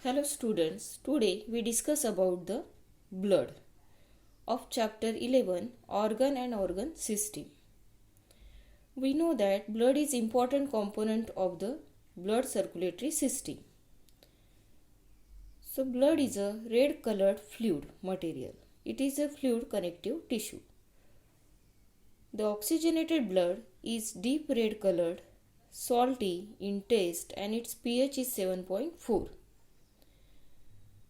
Hello students, today we discuss about the blood of chapter 11 organ and organ system. We know that blood is important component of the blood circulatory system. So blood is a red colored fluid material. It is a fluid connective tissue. The oxygenated blood is deep red colored, salty in taste and its pH is 7.4.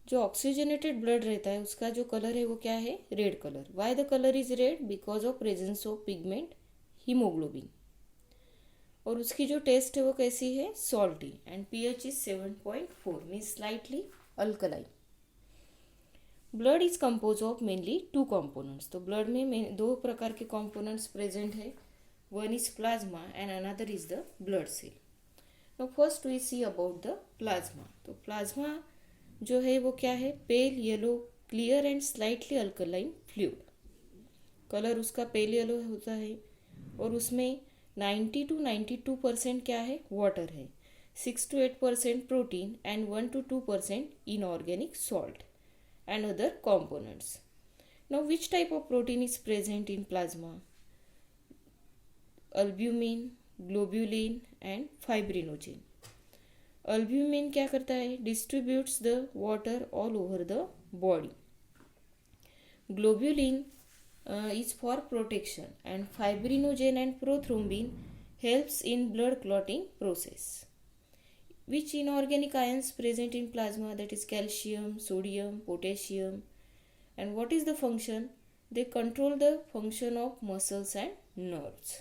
जो oxygenated blood रहता है उसका जो colour है वो क्या है, red colour. Why the colour is red? Because of presence of pigment haemoglobin. और उसकी जो टेस्ट है वो कैसी है, salty and pH is 7.4 means slightly alkaline. Blood is compose of mainly two components. तो ब्लड में दो प्रकार के कंपोनेंट्स प्रेजेंट है. One is plasma and another is the blood cell. Now first we see about the plasma. तो plasma जो है वो क्या है, pale yellow clear and slightly alkaline fluid. Colour उसका पेल येलो होता है और उसमें 90 to 92% क्या है, वाटर है. 6 to 8% protein and 1 to 2% inorganic salt and other components. Now which type of protein is present in plasma? Albumin, globulin and fibrinogen. Albumin क्या करता है, distributes the water all over the body. Globulin is for protection and fibrinogen and prothrombin helps in blood clotting process. Which inorganic ions present in plasma? That is calcium, sodium, potassium. And what is the function? They control the function of muscles and nerves.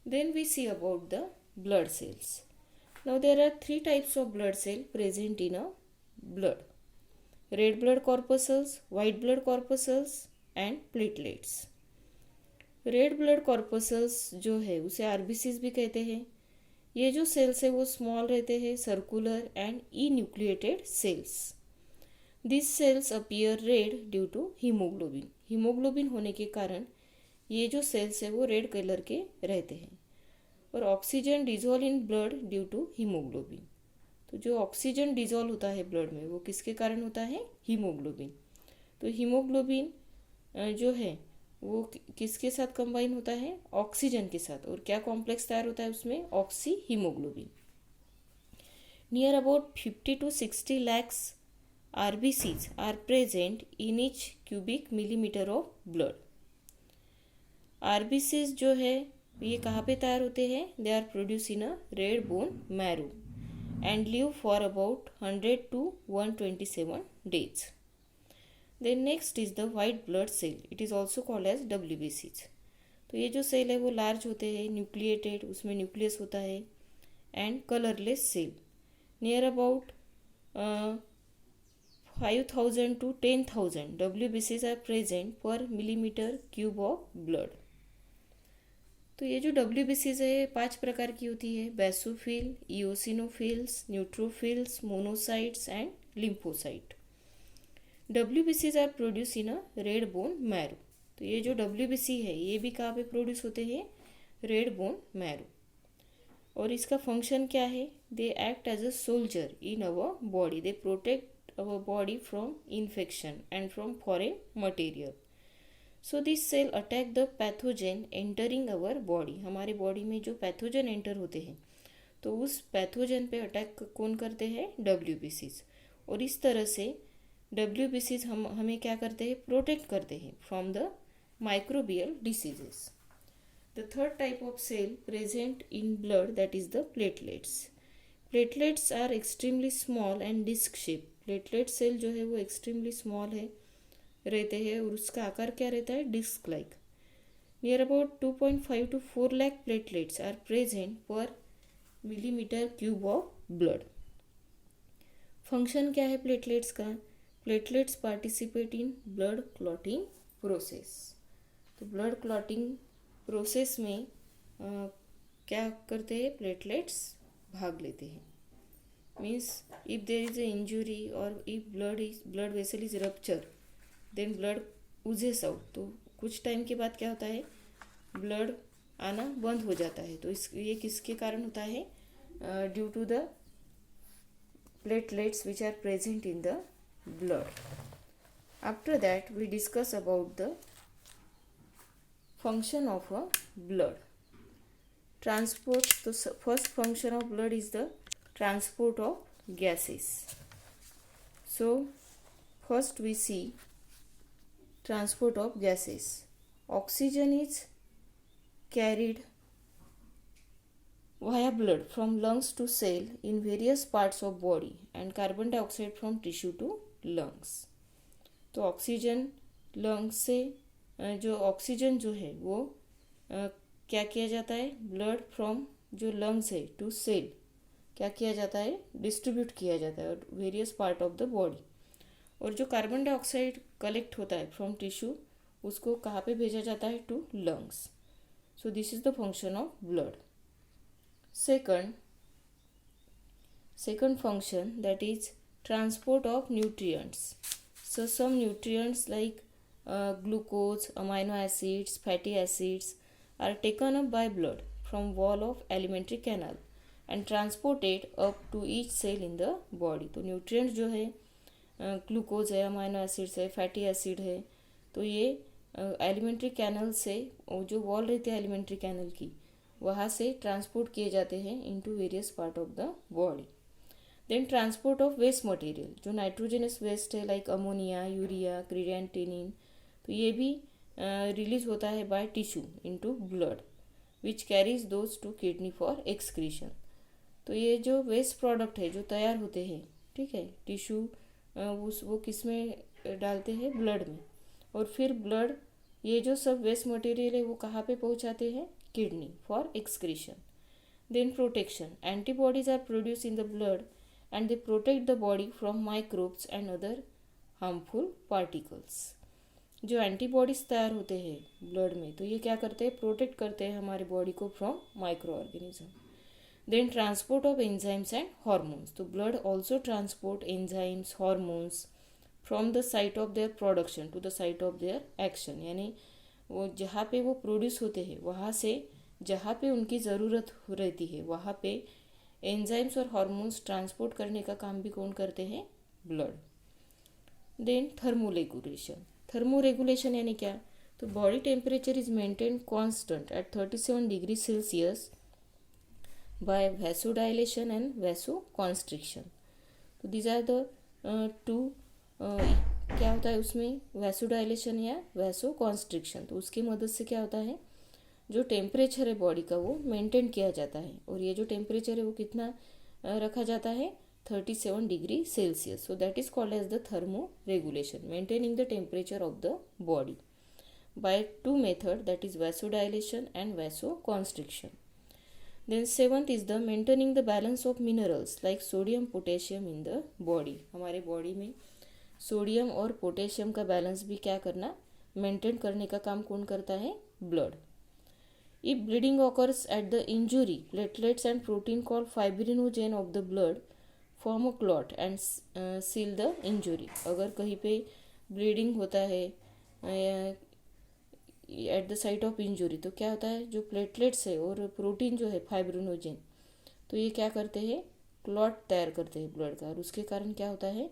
Then we see about the blood cells. Now there are three types of blood cell present in a blood. Red blood corpuscles, white blood corpuscles and platelets. Red blood corpuscles जो है उसे RBCs भी कहते हैं. ये जो sales है वो स्मॉल रहते हैं, circular and enucleated cells. This cells appear red due to haemoglobin. Haemoglobin होने के कारण ये जो सेल्स है वो रेड कलर के रहते हैं. और oxygen dissolve in blood due to haemoglobin. तो जो ऑक्सीजन डिजोल्व होता है ब्लड में वो किसके कारण होता है, हीमोग्लोबिन. तो हीमोग्लोबिन जो है वो किसके साथ कंबाइन होता है, ऑक्सीजन के साथ. और क्या कॉम्प्लेक्स तैयार होता है उसमें, oxyhaemoglobin. Near about 50 to 60 lakhs RBCs are present in each cubic millimetre of blood. RBCs जो है ये कहाँ पे तैयार होते हैं, they are produce in a red bone marrow and live for about 100 to 127 days. Then next is the white blood cell. It is also called as WBCs. तो ये जो सेल है वो लार्ज होते हैं, न्यूक्लिएटेड, उसमें न्यूक्लियस होता है and colourless cell. Near about 5000 to 10,000 WBCs are present per millimetre cube of blood. तो ये जो WBCs है 5 प्रकार की होती है, basophil, eosinophils, neutrophils, monocytes and lymphocyte. WBCs are produce in a red bone marrow. तो ये जो WBC है ये भी कहाँ पे प्रोड्यूस होते हैं, रेड बोन मैरो. और इसका फंक्शन क्या है, they act as a soldier in our body. They protect our body from infection and from foreign material. So this cell attack the pathogen entering our body. हमारे body में जो pathogen enter होते हैं तो उस pathogen पे attack कौन करते हैं, WBCs. और इस तरह से WBCs हमें क्या करते हैं, प्रोटेक्ट करते हैं from the microbial diseases. The third type of cell present in blood that is the platelets. Platelets are extremely small and disc shape. Platelet cell जो है वो एक्सट्रीमली स्मॉल है रहते हैं और उसका आकार क्या रहता है, disc like. Near about 2.5 to 4 lakh platelets are present per millimetre cube of blood. Function क्या है प्लेटलेट्स का, platelets participate in blood clotting process. तो ब्लड क्लॉटिंग प्रोसेस में क्या करते हैं, प्लेटलेट्स भाग लेते हैं. Means if there is a injury और if blood vessel is rupture then blood oozes out. तो कुछ टाइम के बाद क्या होता है, ब्लड आना बंद हो जाता है. तो ये किसके कारण होता है, due to the platelets which are present in the blood. After that, we discuss about the function of a blood. Transport. The first function of blood is the transport of gases. So, first we see transport of gases. Oxygen is carried via blood from lungs to cell in various parts of body and carbon dioxide from tissue to lungs. तो oxygen lungs से जो oxygen जो है वो क्या किया जाता है, ब्लड फ्रॉम जो लंग्स है टू सेल क्या किया जाता है, डिस्ट्रीब्यूट किया जाता है various part of the body. और जो कार्बन डाइऑक्साइड कलेक्ट होता है फ्रॉम टिश्यू उसको कहाँ पे भेजा जाता है, to lungs. So this is the function of blood. Second function, that is transport of nutrients. So some nutrients like glucose, amino acids, fatty acids are taken up by blood from wall of alimentary canal and transported up to each cell in the body. तो nutrients जो है glucose है, amino acids है, fatty acid है, तो ये alimentary canal से जो वॉल रहती है एलिमेंट्री कैनल की वहाँ से ट्रांसपोर्ट किए जाते हैं into various part of the body. Then transport of waste material, जो नाइट्रोजनस वेस्ट है लाइक अमोनिया, यूरिया, क्रिएटिनिन, तो ये भी रिलीज होता है by tissue into blood which carries those to kidney for excretion. तो ये जो वेस्ट प्रोडक्ट है जो तैयार होते हैं, ठीक है, टिश्यू वो किस में डालते हैं, ब्लड में, और फिर ब्लड ये जो सब वेस्ट मटेरियल है वो कहाँ पे पहुँचाते हैं, kidney for excretion. Then protection, antibodies are produce in the blood and they protect the body from microbes and other harmful particles. जो एंटीबॉडीज तैयार होते हैं ब्लड में तो ये क्या करते हैं, प्रोटेक्ट करते हैं हमारे बॉडी को from micro organism. Then transport of enzymes and hormones, तो blood also transport enzymes, hormones from the site of their production to the site of their action. यानी वो जहाँ पे वो प्रोड्यूस होते हैं वहाँ से जहाँ पे उनकी ज़रूरत रहती है वहाँ पे एंजाइम्स और हार्मोन्स ट्रांसपोर्ट करने का काम भी कौन करते हैं, ब्लड. Then thermoregulation. थर्मोरेगुलेशन यानी क्या, तो body temperature is maintain constant at 37 degree Celsius by vasodilation and vasoconstriction. तो दीज आर द टू, क्या होता है उसमें, वैसोडाइलेशन या वैसोकॉन्स्ट्रिक्शन. तो उसकी मदद से क्या होता है, जो टेम्परेचर है बॉडी का वो मेंटेन किया जाता है. और ये जो टेम्परेचर है वो कितना रखा जाता है, 37 degree Celsius. So that is called as the thermoregulation, maintaining the temperature of the body by two method, that is vasodilation and vasoconstriction. Then seventh is the maintaining the balance of minerals like sodium, potassium in the body. हमारे body में sodium और potassium का balance भी क्या करना, maintain करने का काम कौन करता है, blood. If bleeding occurs at the injury, platelets and protein called fibrinogen of the blood form a clot and seal the injury. अगर कहीं पे ब्लीडिंग होता है at the site of injury तो क्या होता है, जो प्लेटलेट्स है और प्रोटीन जो है फाइब्रिनोजेन, तो ये क्या करते हैं, क्लॉट तैयार करते हैं ब्लड का, और उसके कारण क्या होता है,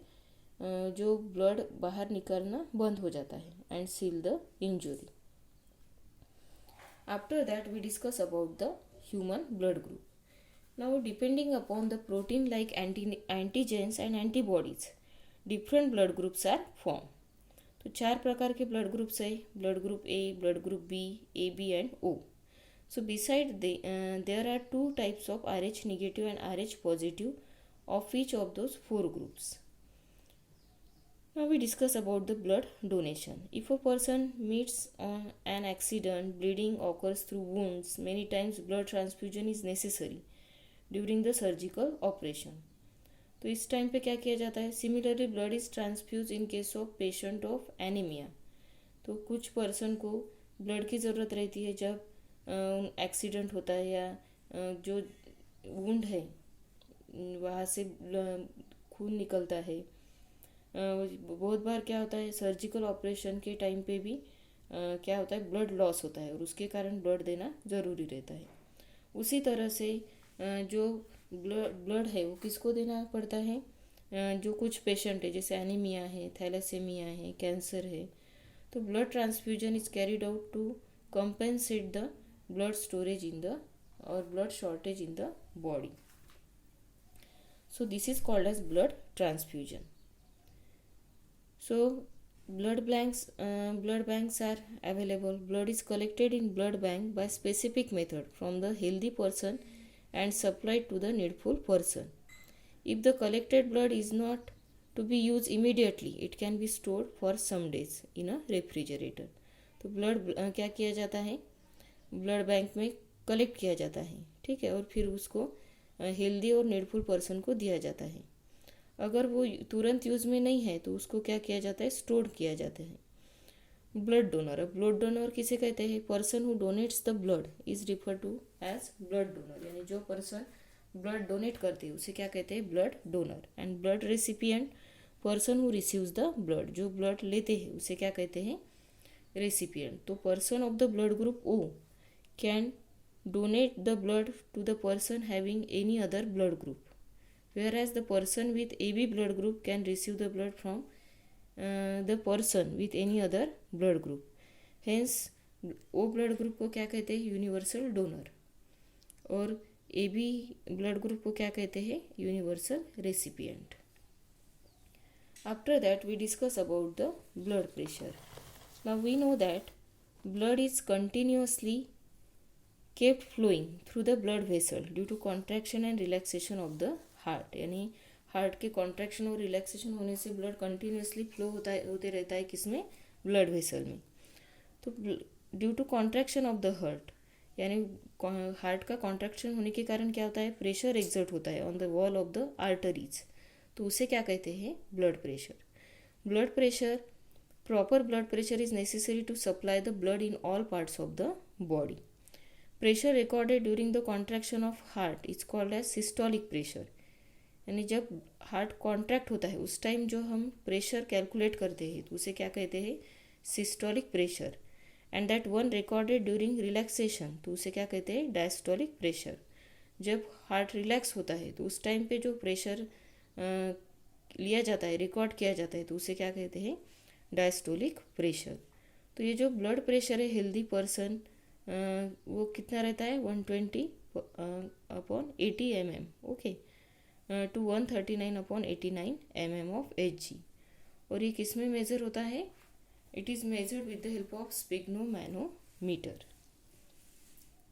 जो ब्लड बाहर निकलना बंद हो जाता है and seal the injury. After that, we discuss about the human blood group. Now, depending upon the protein like antigens and antibodies, different blood groups are formed. तो 4 प्रकार के ब्लड ग्रुप्स है, blood group A, blood group B, A B and O. So beside there are 2 types of RH negative and RH positive of each of those 4 groups. Now we discuss about the blood donation. If a person meets an accident, bleeding occurs through wounds, many times blood transfusion is necessary during the surgical operation. तो इस time पे क्या किया जाता है, similarly blood is transfuse in case of patient of anaemia. तो कुछ person को ब्लड की ज़रूरत रहती है जब एक्सीडेंट होता है या जो वुंड है वहाँ से खून निकलता है. बहुत बार क्या होता है, सर्जिकल ऑपरेशन के टाइम पे भी क्या होता है, ब्लड लॉस होता है और उसके कारण ब्लड देना ज़रूरी रहता है. उसी तरह से जो ब्लड है वो किसको देना पड़ता है, जो कुछ पेशेंट है जैसे एनीमिया है, थैलेसेमिया है, कैंसर है, तो blood transfusion is carried out to compensate the blood storage in the or blood shortage in the body. So this is called as blood transfusion. So blood banks are available. Blood is collected in blood bank by specific method from the healthy person and supplied to the needful person. If the collected blood is not to be used immediately, it can be stored for some days in a refrigerator. तो blood क्या किया जाता है, blood bank में collect किया जाता है, ठीक है, और फिर उसको हेल्दी और नीडफुल पर्सन को दिया जाता है. अगर वो तुरंत यूज़ में नहीं है तो उसको क्या किया जाता है, स्टोर किया जाता है. ब्लड डोनर, अब ब्लड डोनर किसे कहते हैं, person who donates the blood is refer to as blood donor, यानी जो पर्सन ब्लड डोनेट करते हैं उसे क्या कहते हैं, blood donor. And blood recipient, person who receives the blood, जो ब्लड लेते हैं उसे क्या कहते हैं, recipient. तो person of the blood group O can donate the blood to the person having any other blood group, whereas the person with AB blood group can receive the blood from the person with any other blood group. Hence O blood group को क्या कहते हैं, universal donor, और AB blood group को क्या कहते हैं, universal recipient. After that we discuss about the blood pressure. Now we know that blood is continuously kept flowing through the blood vessel due to contraction and relaxation of the heart. यानी heart के contraction और relaxation होने से blood continuously flow होते रहता है किसमें, blood vessel में. तो due to contraction of the heart, यानी हार्ट का कॉन्ट्रैक्शन होने के कारण क्या होता है, प्रेशर एक्सर्ट होता है on the wall of the arteries, तो उसे क्या कहते हैं, blood pressure. Blood pressure, proper blood pressure is necessary to supply the blood in all parts of the body. Pressure recorded during the contraction of heart is called as systolic pressure. यानी जब heart contract होता है उस time जो हम pressure calculate करते हैं तो उसे क्या कहते हैं, systolic pressure. And that one recorded during relaxation, तो उसे क्या कहते हैं, डायस्टोलिक प्रेशर. जब हार्ट रिलैक्स होता है तो उस टाइम पे जो प्रेशर लिया जाता है, रिकॉर्ड किया जाता है, तो उसे क्या कहते हैं, डायस्टोलिक प्रेशर. तो ये जो ब्लड प्रेशर है हेल्दी पर्सन, वो कितना रहता है, 120/80 mm, okay, to 139/89 mm of Hg. और ये किस में मेज़र होता है, it is measured with the help of sphygmomanometer.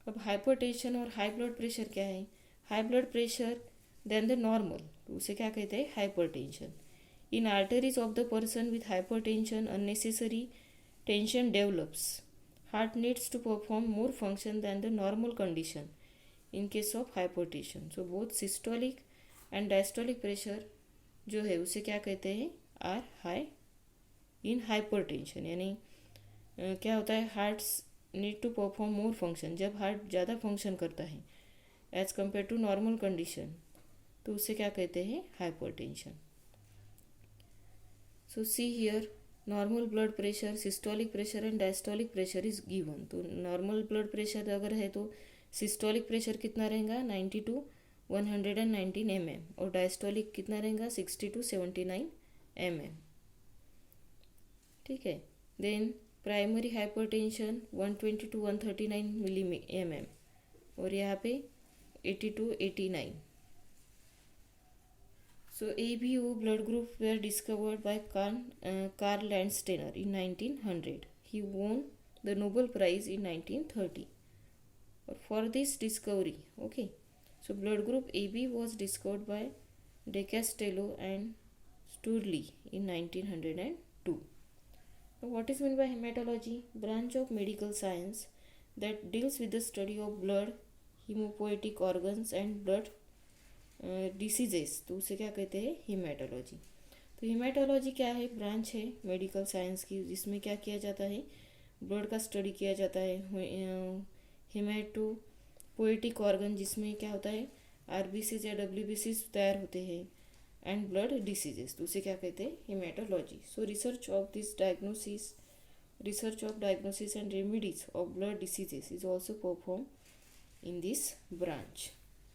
अब हाइपरटेंशन और हाई ब्लड प्रेशर क्या है, high blood pressure than the normal, तो उसे क्या कहते हैं, hypertension. In arteries of the person with hypertension, unnecessary tension develops. Heart needs to perform more function than the normal condition in case of hypertension. So both systolic and diastolic pressure जो है उसे क्या कहते हैं, are high in hypertension. यानी क्या होता है, hearts need to perform more function, जब हार्ट ज़्यादा फंक्शन करता है as compare to normal condition, तो उसे क्या कहते हैं, hypertension. So see here, normal blood pressure, systolic pressure and diastolic pressure is given. तो normal blood pressure अगर है तो systolic pressure कितना रहेगा, 90 to 119 mm, और diastolic कितना रहेगा, 60 to 79 mm, ठीक है. Then primary hypertension 120 to 139 mm, और यहाँ पे 80 to 89. So ABO blood group were discovered by Karl Landsteiner in 1900. He won the Nobel Prize in 1930 for this discovery. Okay, so blood group AB was discovered by De Castello and Sturley in 1902. Now, what is meant by hematology? Branch of medical science that deals with the study of blood, hemopoietic organs and blood diseases, तो उसे क्या कहते हैं, haematology. तो haematology क्या है, branch है medical science की, जिसमें क्या किया जाता है, ब्लड का स्टडी किया जाता है. हीमेटोपोएटिक ऑर्गन, जिसमें क्या होता है, आरबीसीज या डब्ल्यूबीसीज तैयार होते हैं, एंड ब्लड डिसीजेस, तो उसे क्या कहते हैं, haematology. So research of diagnosis and remedies of blood diseases is also perform in this branch.